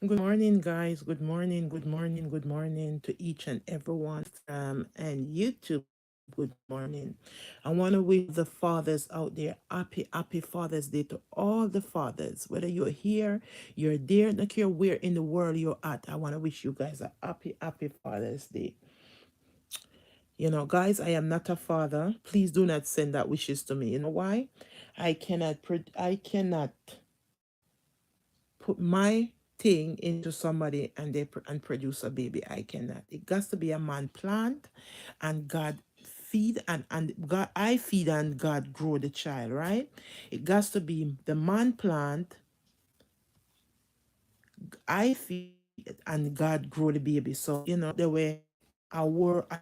Good morning, guys. Good morning, good morning to each and everyone and YouTube. Good morning. I want to wish all the fathers out there happy Father's Day to all the fathers. Whether you're here, you're there, not care where in the world you're at. I want to wish you guys a happy Father's Day. Guys, I am not a father. Please do not send that wishes to me. You know why? I cannot put my thing into somebody and and produce a baby. I cannot. It got to be a man plant and God feed and God I feed and God grow the child, right? It got to be the man plant, I feed and God grow the baby. So, the way I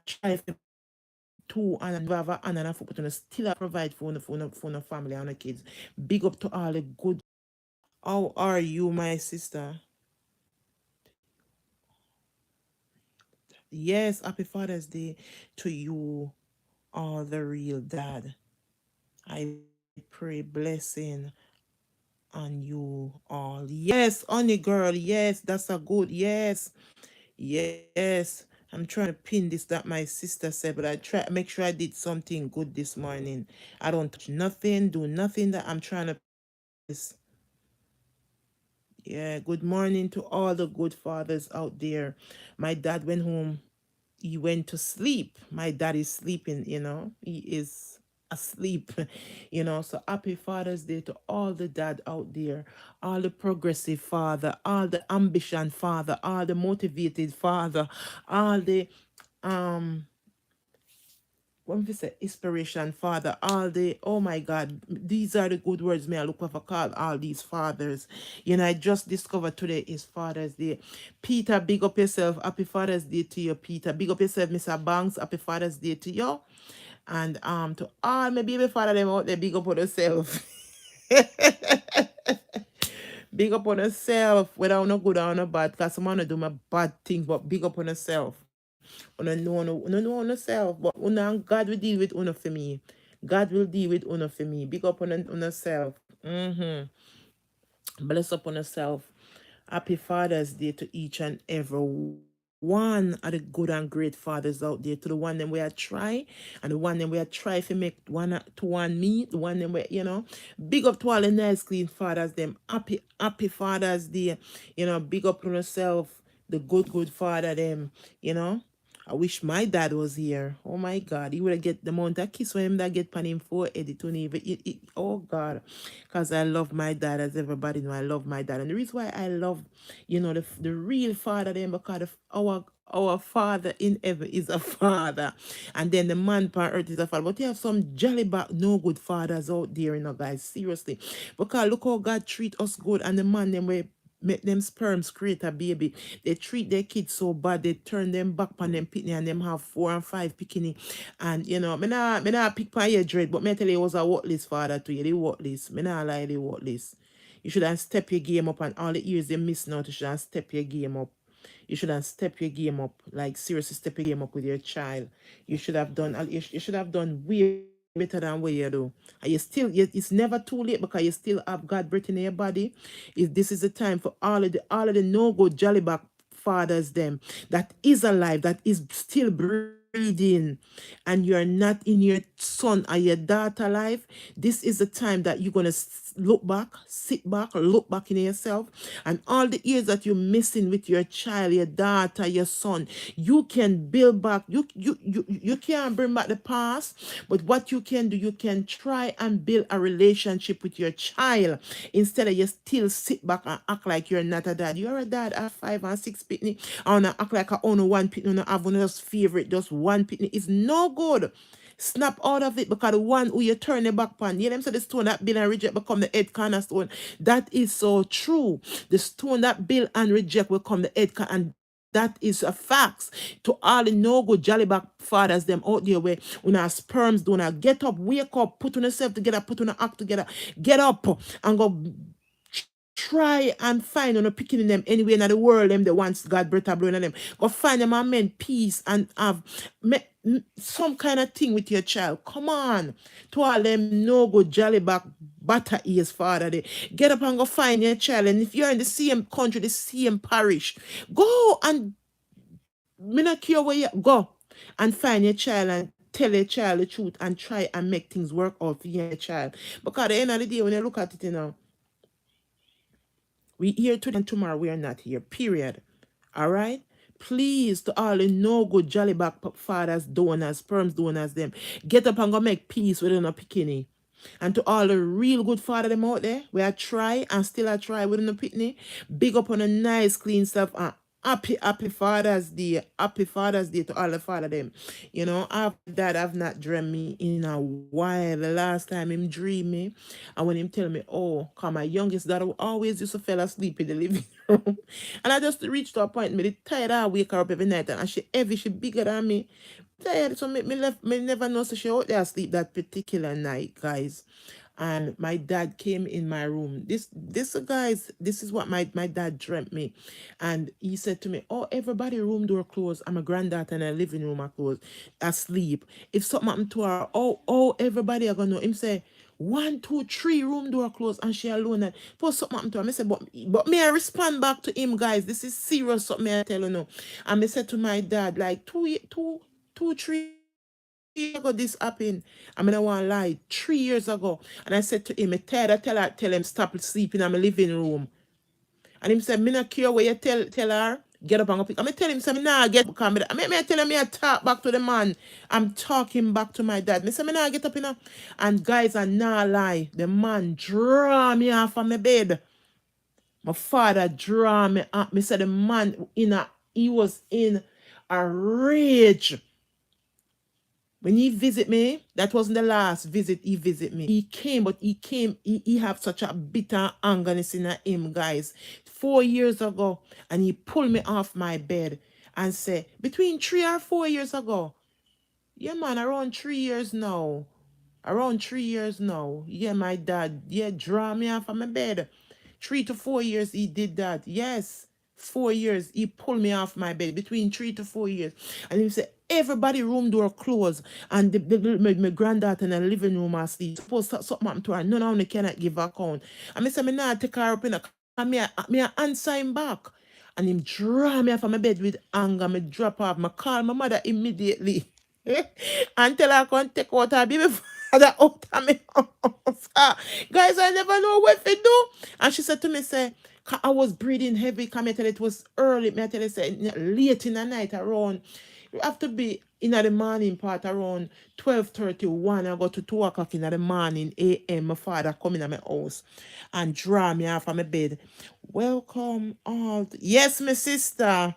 try for two and have and enough for still provide for the family and the kids. Big up to all the good. How are you, my sister? Yes, happy Father's Day to you, all the real dad. I pray blessing on you all. Yes, honey girl. Yes, that's a good. Yes, yes. I'm trying to pin this that my sister said, but I try make sure I did something good this morning. I don't touch nothing, do nothing that I'm trying to pin this. Yeah, good morning to all the good fathers out there. My dad went home, he went to sleep. My dad is sleeping, he is asleep, So happy Father's Day to all the dad out there, all the progressive father, all the ambition father, all the motivated father, all the um when we say inspiration father, all the oh my god, these are the good words may I look for call all these fathers. I just discovered today is Father's Day. Peter, big up yourself. Happy Father's Day to you, Peter. Big up yourself, Mr. Banks. Happy Father's Day to you. And to all my baby father them out there, big up on yourself. Big up on yourself, whether I'm not good or not bad, because some wanna do my bad thing, but big up on yourself. Una know on yourself, but God will deal with una for me. God will deal with una for me. Big up on yourself. Bless up on yourself. Happy Father's Day to each and every one of the good and great fathers out there. To the one them where I try, and the one them where I try to make one me, the one them where. Big up to all the nice clean fathers them. Happy Father's Day. Big up on yourself. The good father them. You know. I wish my dad was here. Oh my God, he would have get the amount of kiss for him that get pan him for edit on even. Oh God, because I love my dad, as everybody know. I love my dad, and the reason why I love, the real father then because our father in heaven is a father, and then the man on earth is a father. But you have some jolly back no good fathers out there, guys. Seriously, because look how God treat us good, and the man them way make them sperms create a baby. They treat their kids so bad, they turn them back on them pitney and them have 4 and 5 picking. And me not pick by your dread, but me tell you it was a worthless father to you. They worthless. Me not lie, they worthless. You should have step your game up and all the years they miss now, you should have step your game up. You should have step your game up. Like seriously step your game up with your child. You should have done way better than what you do. And it's never too late because you still have God breath in your body. This is the time for all of the no good jolly back fathers them that is alive, that is still breathing, and you're not in your son or your daughter life. This is the time that you're gonna look back, sit back, look back in yourself, and all the years that you're missing with your child, your daughter, your son, you can build back. You can't bring back the past, but what you can do, you can try and build a relationship with your child instead of you still sit back and act like you're not a dad. You're a dad at 5 and 6 pitney, and act like I own one pitney, and have one of those favorite, just one pitney. It's no good. Snap out of it because the one who you turn your back on, you know them say the stone that build and reject become the head cornerstone. That is so true. The stone that build and reject will come the head and that is a facts to all the no good jolly back fathers them out there where when our sperms do not get up, wake up, put on yourself together, put on a act together, get up and go try and find on a picking them anywhere in the world them the ones God breath a blowing on them. Go find them and mend peace and have some kind of thing with your child. Come on. To all them no good jolly back Butter ears, Father. They get up and go find your child. And if you're in the same country, the same parish, go and me not care where you go and find your child and tell your child the truth and try and make things work out for your child. Because at the end of the day, when you look at it, we here today and tomorrow we are not here. Period. All right. Please, to all the no good jolly back fathers, donors, sperms donors, them get up and go make peace with a bikini. And to all the real good father them out there, we are try and still I try with a pitney. Big up on a nice clean stuff and happy Father's Day. Happy Father's Day to all the father them. After that I've not dreamed me in a while. The last time him dream me, and when him tell me, oh, cause my youngest daughter always used to fall asleep in the living room. And I just reached to a point, me the tired I wake her up every night and she heavy, she bigger than me. Tired, so me never know so she out there asleep that particular night, guys. And my dad came in my room. This guys, this is what my dad dreamt me. And he said to me, oh, everybody room door closed. I'm a granddaughter and a living room are closed, asleep. If something happened to her, everybody are gonna know. Him say, 1, 2, 3 room door closed and she alone. And for something happened to her. I said, but me I respond back to him, guys. This is serious something I tell you now. And I said to my dad, like 3 years ago this happened. I mean, I want to lie. 3 years ago. And I said to him, I tell him stop sleeping in my living room. And him said, me not care what you tell her. Get up and go pick. I tell him, say, me nah get up. I tell him, me I talk back to the man. I'm talking back to my dad. Me say, me nah get up, And guys, I nah lie. The man draw me off of my bed. My father draw me up. Me said, the man, he was in a rage. When he visit me, that wasn't the last visit he visit me. He have such a bitter angerness in him, guys. 4 years ago, and he pulled me off my bed and say, between 3 or 4 years ago. Yeah, man, around 3 years now. Around 3 years now. Yeah, my dad, draw me off of my bed. 3 to 4 years he did that. Yes. 4 years he pulled me off my bed between 3 to 4 years. And he said, everybody room door closed. And my granddaughter in the living room asleep. Suppose something happened to her. None of them cannot give account. And I said, me not take her up in and me I answer him back. And him draw me off of my bed with anger. Me drop off. Me call my mother immediately. And tell her come take out her baby father out of my house. Guys, I never know what to do. And she said to me, say, I was breathing heavy. Come tell it was early. Me tell you, say, late in the night around. You have to be in the morning part around 12:31. I go to 2 o'clock in the morning a.m. My father come in my house and draw me off of my bed. Welcome all. Yes, my sister.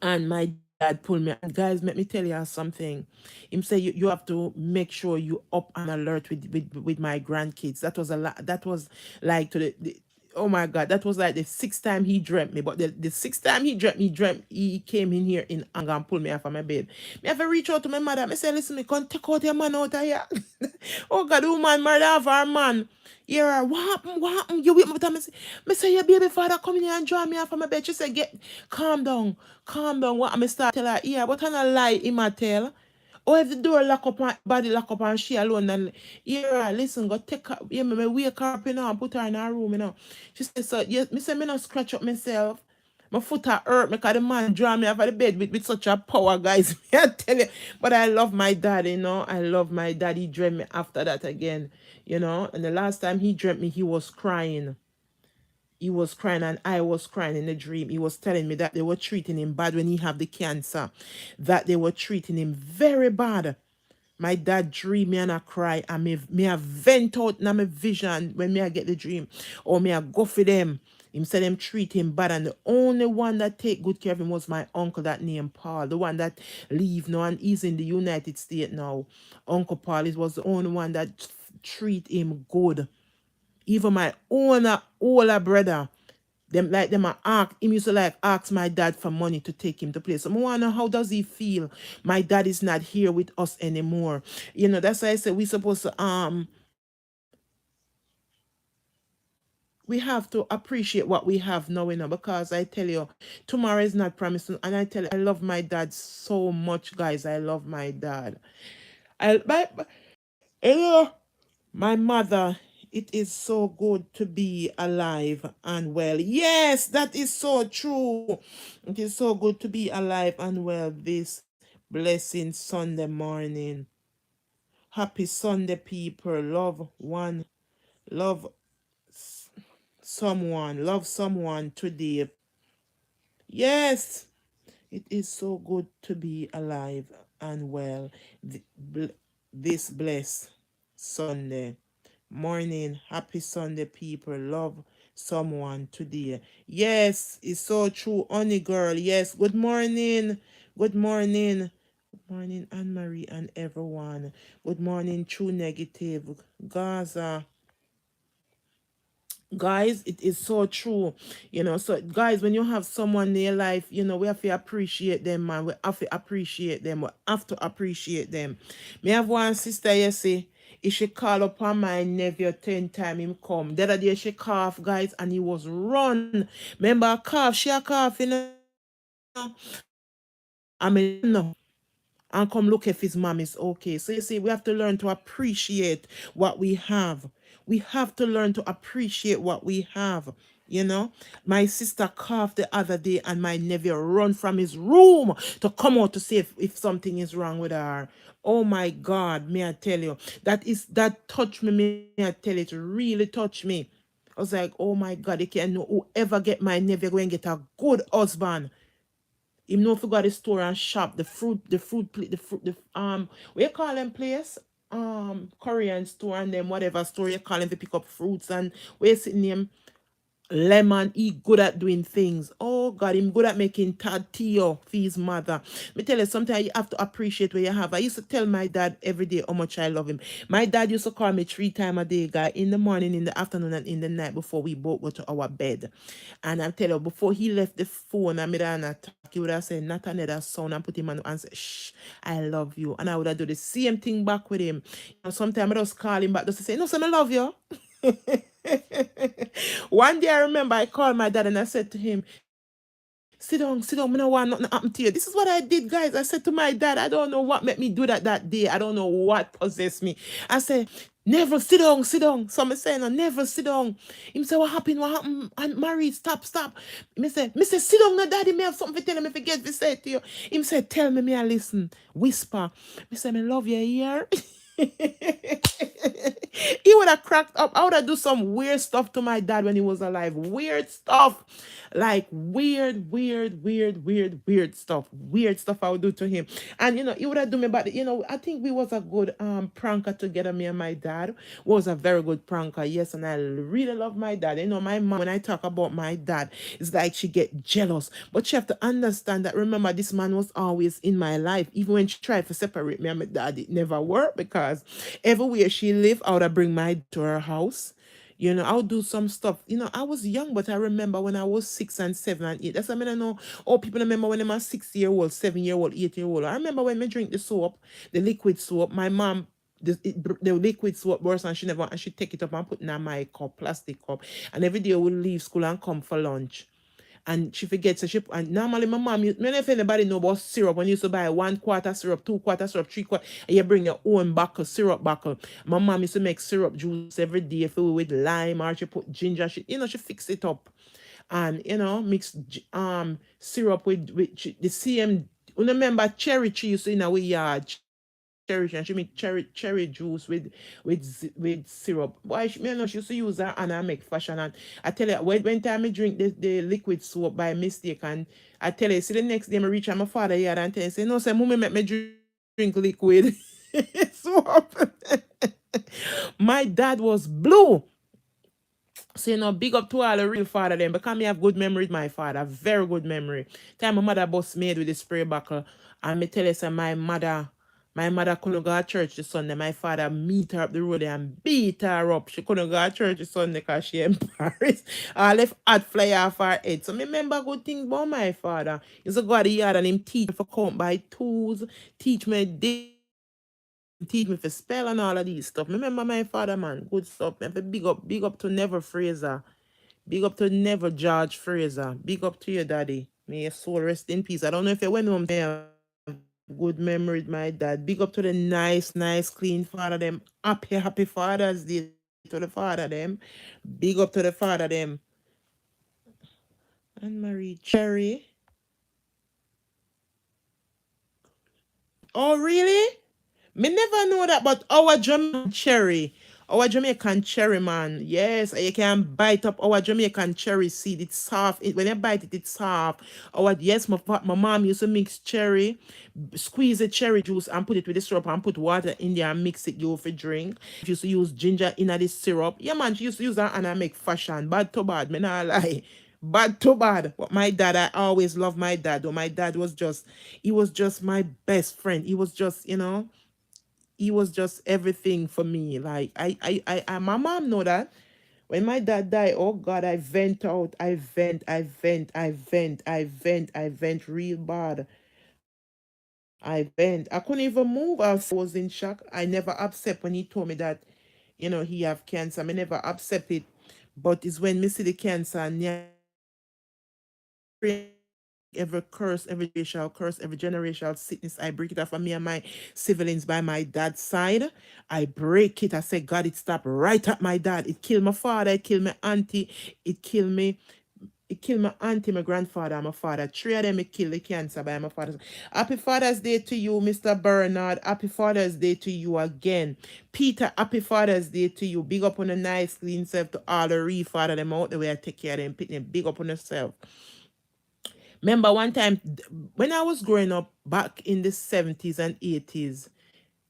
And my dad pulled me. And guys, let me tell you something. Him say you have to make sure you up and alert with my grandkids. That was a lot. That was like to the oh my God, that was like the 6th time he dreamt me. But the 6th time he came in here in anger and pulled me off of my bed. Me have to reach out to my mother. I say, listen, me can't take out your man out of here. Oh God, the woman murder of our man. Yeah, what happened? What happened? You wait my time. Me say your baby father come in here and draw me off of my bed. She said, calm down, calm down. What I start tell her, yeah, but I not lie in my tell. Or if the door lock up and body lock up and she alone and yeah, listen, go take her, yeah, me wake her up, and put her in her room, She said, so yes, me say me not scratch up myself. My foot are hurt because the man draw me off of the bed with such a power, guys. Me I tell you. But I love my dad, I love my dad. He dreamt me after that again, And the last time he dreamt me, he was crying. He was crying and I was crying in the dream. He was telling me that they were treating him bad when he had the cancer. That they were treating him very bad. My dad dream me and I cry and me I vent out in my vision when me I get the dream. Or me I go for them. Him say them treat him bad and the only one that take good care of him was my uncle that named Paul. The one that leave now and he's in the United States now. Uncle Paul was the only one that treat him good. Even my older brother, them ask him used to ask my dad for money to take him to place. So I wonder how does he feel? My dad is not here with us anymore. That's why I say we supposed to we have to appreciate what we have now, because I tell you, tomorrow is not promised. And I tell you, I love my dad so much, guys. I love my dad. I but, My mother, it is so good to be alive and well. Yes, that is so true. It is so good to be alive and well this blessing Sunday morning. Happy Sunday, people. Love love someone today. Yes, it is so good to be alive and well this blessed Sunday morning. Happy Sunday, people. Love someone today. Yes, it's so true, honey girl. Yes, good morning. Good morning. Good morning, Anne Marie and everyone. Good morning, True Negative. Gaza, guys, it is so true. So guys, when you have someone in your life, we have to appreciate them, man. We have to appreciate them. We have to appreciate them. Me have one sister, you see, if she call upon my nephew 10 times him come. The other day she cough, guys, and he was run. Remember a cough, she a cough, I mean, no, and come look if his mom is okay. So you see, we have to learn to appreciate what we have. We have to learn to appreciate what we have. You know, my sister coughed the other day, and my nephew run from his room to come out to see if something is wrong with her. Oh my God, may I tell you, that touched me. May I tell you, it really touched me. I was like, oh my God, you can know whoever get my nephew go and get a good husband. Him know if you go to the store and shop what you call them place? Korean store and them whatever store you call them to pick up fruits and where you sitting him lemon, he good at doing things. Oh God, him good at making tortilla for his mother. Me tell you, sometimes you have to appreciate what you have. I used to tell my dad every day how much I love him. My dad used to call me 3 times a day, guy, in the morning, in the afternoon, and in the night before we both go to our bed. And I tell you, before he left the phone and me and attack, he would have said not another sound and put him on and say, shh, I love you. And I would have do the same thing back with him. Sometimes I just call him back just to say, no, son, I love you. One day I remember I called my dad and I said to him, sit down, I don't want nothing happen to you. This is what I did, guys. I said to my dad, I don't know what made me do that day. I don't know what possessed me. I said, never sit down, sit down. So I'm saying, no, never sit down. Him say, what happened? What happened? And Marie, stop. Me say, sit down, no, daddy, me have something to tell him if I forget to say to you. Him say, tell me, I listen. Whisper. Me say, me love you here. He would have cracked up. I would have do some weird stuff to my dad when he was alive. Weird stuff. Like weird stuff. Weird stuff I would do to him. And he would have do me, but I think we was a good pranker together, me and my dad. Was a very good pranker, yes, and I really love my dad. My mom, when I talk about my dad, it's like she get jealous. But she have to understand that, remember, this man was always in my life. Even when she tried to separate me and my dad, it never worked because everywhere she lived, I would have bring my to her house. I'll do some stuff. I was young, but I remember when I was 6 and 7 and 8. That's what I mean. I know all people remember when I'm a 6-year-old, 7-year-old, 8-year-old. I remember when me drink the soap, the liquid soap. My mom, the liquid soap burst and she take it up and put it in my cup, plastic cup. And every day I would leave school and come for lunch. And she forgets and normally my mom, I don't know if anybody know about syrup. When you used to buy 1/4 syrup, 2/4 syrup, 3/4, and you bring your own buckle, syrup buckle. My mom used to make syrup juice every day filled with lime, or she put ginger. She fix it up. And mix syrup with the same. You remember cherry trees in our yard, cherry, and she make cherry juice with syrup. Why she used to use that and I make fashion. And I tell you, when time I drink the liquid soap by mistake, and I tell you, see the next day I reach out my father here and tell you, say, no, say, mommy make me drink liquid soap. My dad was blue. So, big up to all the real father them. Because me have good memory with my father. Very good memory. Time my mother bus made with the spray buckle. And me tell you, say, my mother couldn't go to church this Sunday. My father meet her up the road and beat her up. She couldn't go to church this Sunday because she embarrassed. I left hot fly off her head. So, me remember good things about my father. He used to go to the yard and him teach me for count by twos, teach me teach me for spell and all of these stuff. Remember my father, man, good stuff. Man, big up to Never Fraser. Big up to Never George Fraser. Big up to your daddy. May your soul rest in peace. I don't know if you went home there good memory with my dad. Big up to the nice, clean father them. Happy Father's Day to the father them. Big up to the father them. Anne Marie Cherry. Oh, really? Me never know that, but our Jamaican cherry, man. Yes, you can bite up our Jamaican cherry seed. It's soft. When you bite it, it's soft. Yes, my mom used to mix cherry, squeeze the cherry juice and put it with the syrup and put water in there and mix it, you for drink. She used to use ginger in the syrup. Yeah, man, she used to use that and I make fashion. Bad to bad, me not lie. Bad to bad. But my dad, I always loved my dad. Though my dad was just, he was just my best friend. He was just, he was just everything for me. Like my mom know that. When my dad died, oh God, I vent out. I vent real bad. I vent. I couldn't even move. I was in shock. I never accept when he told me that, he have cancer. I never accept it. But it's when me see the cancer and every curse, every racial curse, every generational sickness, I break it off of me and my siblings by my dad's side. I break it. I say, God, it stopped right at my dad. It killed my father, it killed my auntie, it killed me. It killed my auntie, my grandfather, and my father. Three of them it killed the cancer by my father. Happy Father's Day to you, Mr. Bernard. Happy Father's Day to you again. Peter, happy Father's Day to you. Big up on the nice, clean self to all the re-father them out the way I take care of them. Big up on yourself. Remember one time when I was growing up back in the 70s and 80s,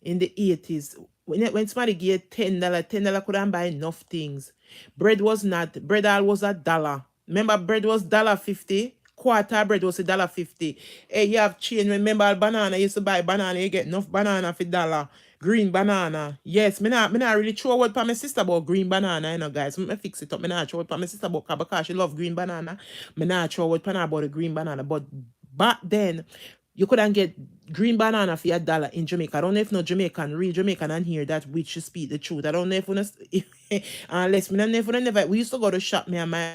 in the 80s, when somebody gave $10 couldn't buy enough things. Bread all was $1. Remember bread was $1.50? Quarter bread was $1.50. Hey, you have change. Remember banana, you used to buy banana, you get enough banana for $1. Green banana. Yes, me not really sure what for my sister about green banana, guys. Me fix it up. Me not sure what for my sister about because she love green banana. Me not sure what for about the green banana. But back then, you couldn't get green banana for $1 in Jamaica. I don't know if no Jamaican, real Jamaican and hear that which speak the truth. I don't know if unless me never we used to go to shop, me and my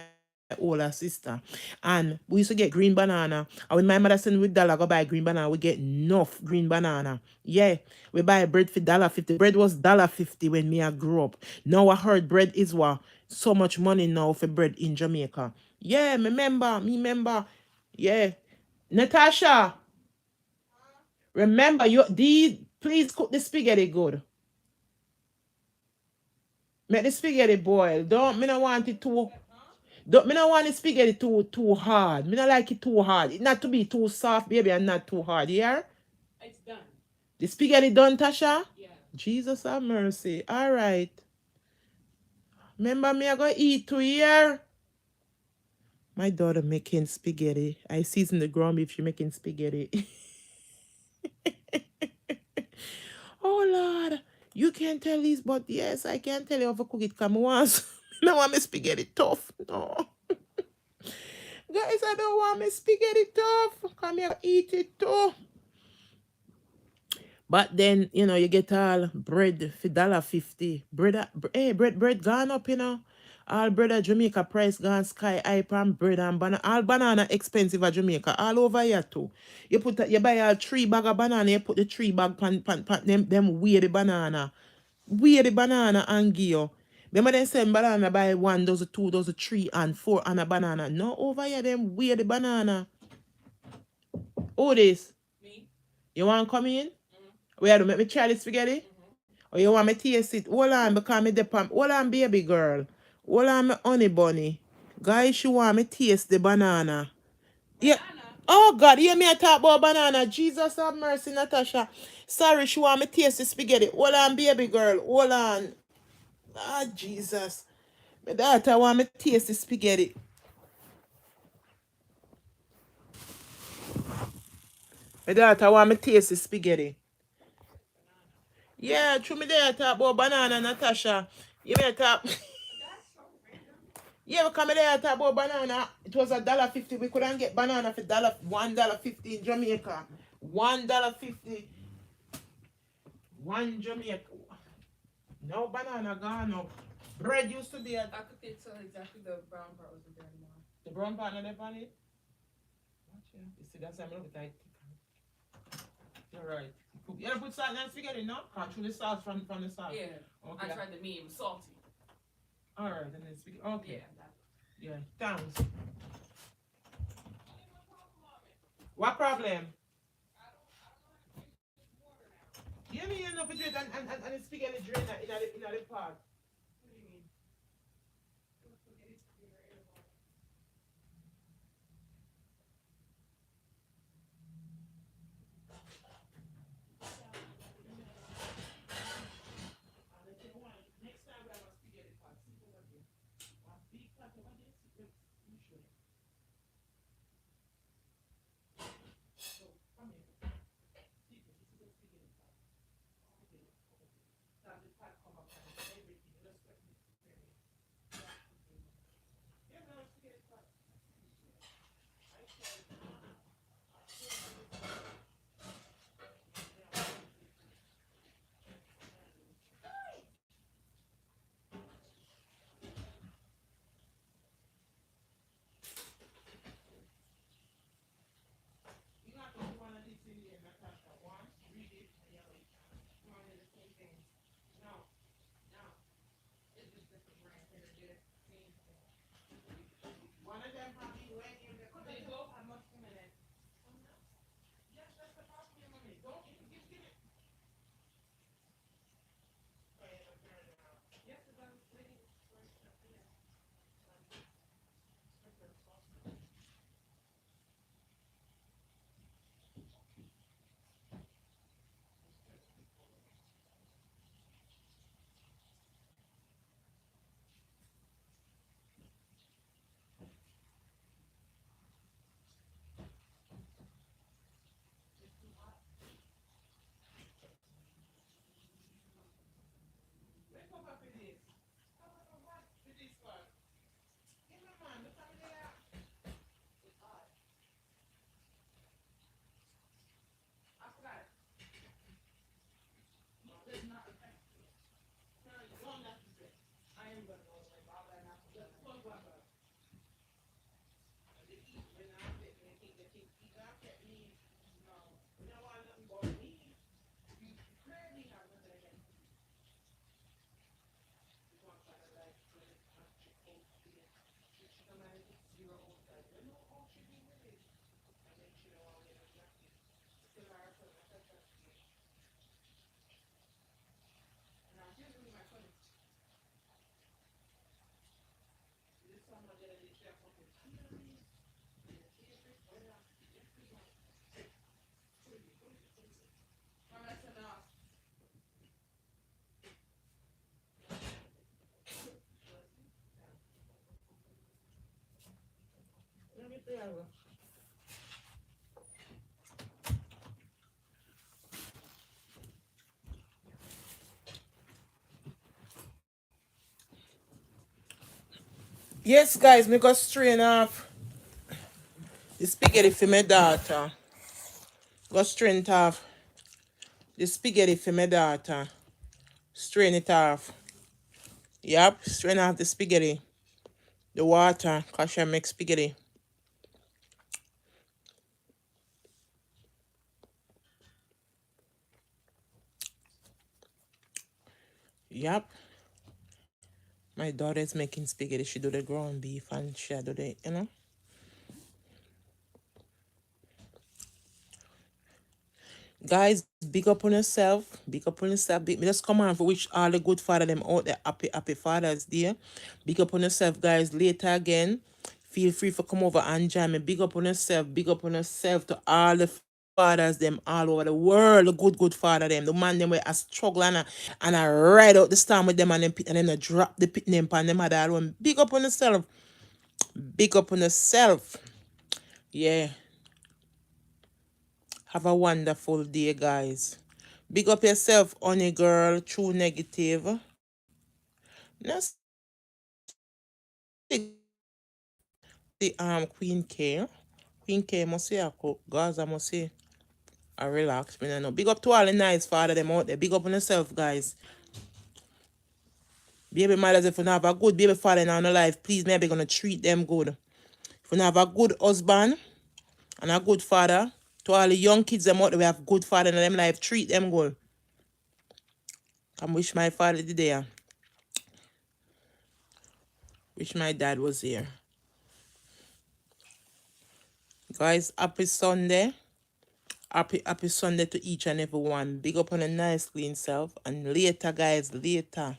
older sister, and we used to get green banana. And when my mother send with dollar go buy green banana, we get enough green banana. Yeah, we buy bread for $1.50. Bread was $1.50 when me I grew up. Now I heard bread is what so much money now for bread in Jamaica. Yeah, me remember. Yeah, Natasha, remember please cook the spaghetti good. Make the spaghetti boil. Don't me not want it too. Don't me not want the spaghetti too hard. Me not like it too hard. It not to be too soft, baby, and not too hard. Yeah? It's done. The spaghetti done, Tasha? Yeah. Jesus have mercy. All right. Remember me, I go eat too here. My daughter making spaghetti. I season the ground beef. She making spaghetti. Oh Lord, you can't tell this, but yes, I can tell you how to cook it. Come once. No want me spaghetti tough. No. Guys, I don't want me spaghetti tough. Come here, eat it too. But then, you get all bread for $1.50. Bread gone up, All bread at Jamaica price gone sky high and bread and banana. All banana expensive at Jamaica. All over here too. You buy all 3 bag of banana, you put the 3 bag them weigh the banana. Weigh the banana and give you. Remember them saying banana buy 1 dozen, 2 dozen, 3 and 4 and a banana. No, over here them weigh the banana. Who this? Me? You want to come in? Where do make me try the spaghetti? Or you want me taste it? Hold on, because me depend. Hold on, baby girl. Hold on, me honey bunny. Guys, she want me taste the banana. Yeah. Oh God, hear me talk about banana. Jesus have mercy, Natasha. Sorry, she want me taste the spaghetti. Hold on, baby girl. Hold on. Ah, Jesus. My daughter want me taste the spaghetti. My daughter want me taste the spaghetti. Yeah, true me there talk about banana, Natasha. You may talk. Yeah, we come there talk about banana. It was $1.50. We couldn't get banana for $1.50 in Jamaica. $1.50. One Jamaica. No banana gone up. Bread used to be at I could tell exactly the brown part wasn't there anymore. the brown part not there on it. Watch it. You see that's I'm looking like You're right. You ever put salt and spaghetti, no? Can't chew the sauce from the sauce. Yeah. Okay. I tried the meat. It was salty. Alright, and then spaghetti. Okay. Yeah. That. Yeah. Thanks. What problem? You mean enough to drink and the spaghetti drain in the pot? What do you mean? Next time we have a spaghetti pot, sit over there. A big pot over there, sit there. You show them. So, come here. Sit there. This is a spaghetti pot. Okay. Now the pot come up and everything. Let's put it there. Yeah, no, spaghetti pot. I said, you got to put one of these in here, Natasha. One, read it, and the other. One is the same thing. No, no. It's just different brand. They're the same thing. One of them probably went in the. They both have mushroom in it. Yes, that's the problem, mommy. Don't give it. Yes, it's on the plate. Let's go back with this. With this one. Give me one. Look over there. I forgot. No, there's not. No, you don't have to say. I am gonna go like all that now. Let's plug one up. They eat when I fit. They think eat that at me. No. You know why nothing but me? You clearly have nothing against me. You want to like when it comes to old shit. No matter if it's 0 old size. You know old shit be really. I make sure all the other jacket. Because I also I said that to you. And now here's really my funny. This is someone that I did chef on the TV. Oh, that's enough. Let me tell you. Yes, guys, me go strain off the spaghetti for my daughter. Go strain it off the spaghetti for my daughter. Strain it off. Yep, strain off the spaghetti. The water, because she make spaghetti. Yep. My daughter is making spaghetti. She do the ground beef and she do the. Guys, big up on yourself. Big up on yourself. Just come on for wish all the good father them out there. Happy Father's Day. Big up on yourself, guys. Later again. Feel free for come over and join me. Big up on yourself. Big up on yourself to all the fathers them all over the world. The good father them. The man them where I struggle and I ride out the storm with them and then I drop the pit name on them mother alone. Big up on yourself. Big up on yourself. Yeah. Have a wonderful day, guys. Big up yourself, honey girl. True negative. Let's see the Queen K. Queen K must say Gaza must say I relax. Me no know. Big up to all the nice father them out there. Big up on yourself, guys. Baby mothers, if you not have a good baby father in our life, please maybe gonna treat them good. If you not have a good husband and a good father, To all the young kids them out there, we have good father in them life. Treat them good. Come wish my father the day. Wish my dad was here. Guys, happy Sunday. Happy Sunday to each and every one. Big up on a nice clean self. And later, guys, later.